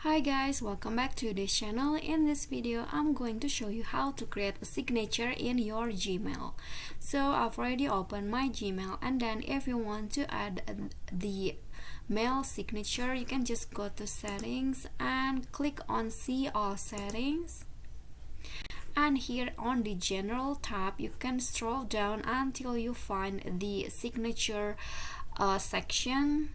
Hi guys, welcome back to this channel. In this video I'm going to show you how to create a signature in your Gmail. So I've already opened my Gmail, and then if you want to add the mail signature, you can just go to settings and click on see all settings, and here on the general tab you can scroll down until you find the signature section.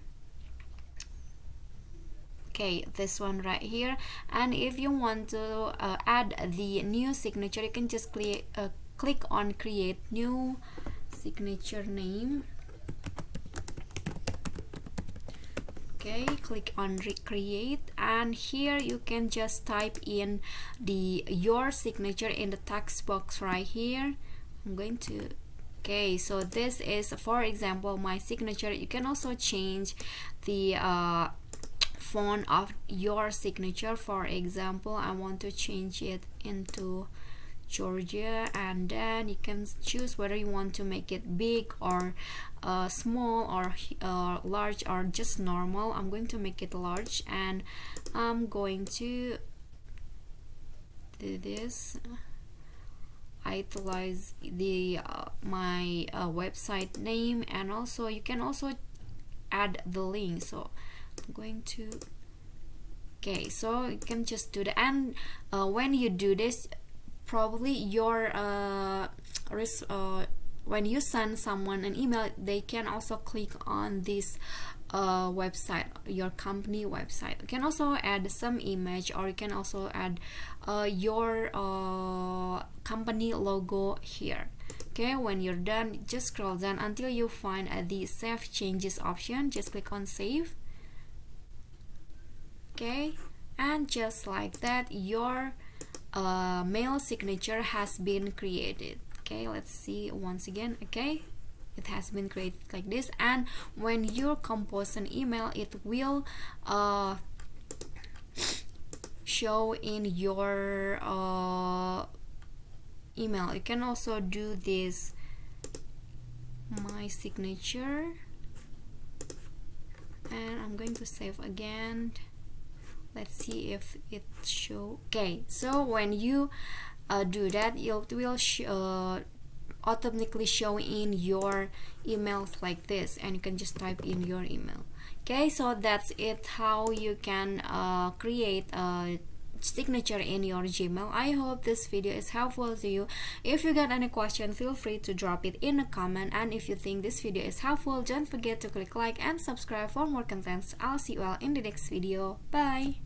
Okay, this one right here. And if you want to add the new signature, you can just click on create new signature name. Okay, click on recreate, and here you can just type in your signature in the text box right here. I'm going to Okay, so this is, for example, my signature. You can also change the font of your signature. For example, I want to change it into Georgia, and then you can choose whether you want to make it big or small or large or just normal. I'm going to make it large, and I'm going to do this, italize the my website name, and also you can also add the link. So I'm going to okay, so you can just do that. And when you do this, probably your when you send someone an email, they can also click on this website, your company website. You can also add some image, or you can also add your company logo here. Okay, when you're done, just scroll down until you find the save changes option. Just click on save. Okay, and just like that, your mail signature has been created. Okay, let's see once again. Okay, it has been created like this, and when you compose an email, it will show in your email. You can also do this, my signature, and I'm going to save again. Let's see if it show. Okay, so when you do that, it will automatically show in your emails like this, and you can just type in your email. Okay, so that's it, how you can create a signature in your Gmail. I hope this video is helpful to you. If you got any question, feel free to drop it in a comment, and if you think this video is helpful, don't forget to click like and subscribe for more contents. I'll see you all in the next video. Bye.